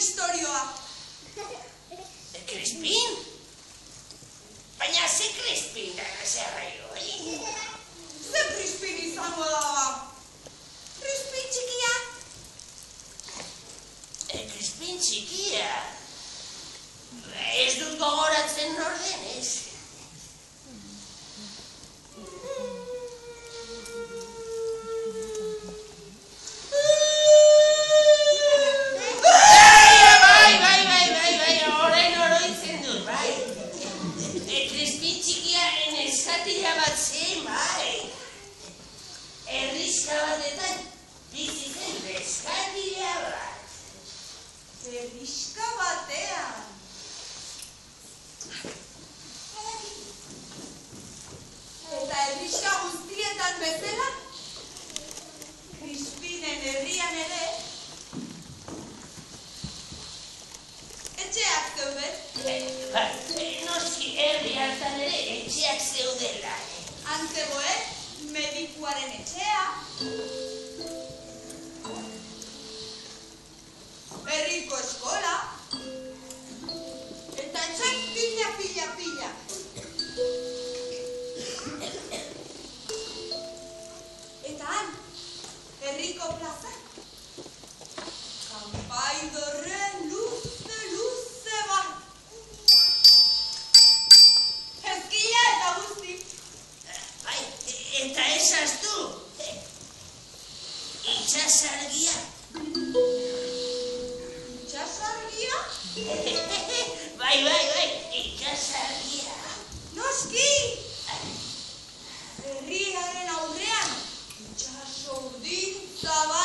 istorioa. Crispin? Baina ze Crispin da zerraio, Ze Crispin izango da? Crispin txikia? Crispin txikia? Ez dut gogoratzen norden, ez? Herrixka batean. Eta herrixka guztietan bezala, Crispinen herrian ere, etxeak zeuden. Noski herri hartan ere etxeak zeudela. Antzegoen, medikuaren etxea, herriko eskola, eta etxak pila. Eta han, herriko plaza, kanpaidorren luze bat. Ezkila eta guzti. Bai, eta esaztu. Itxasargia. Itxasargia? Bai, itxasargia. Noski! Herriaren aurrean, itxaso urdin zabal.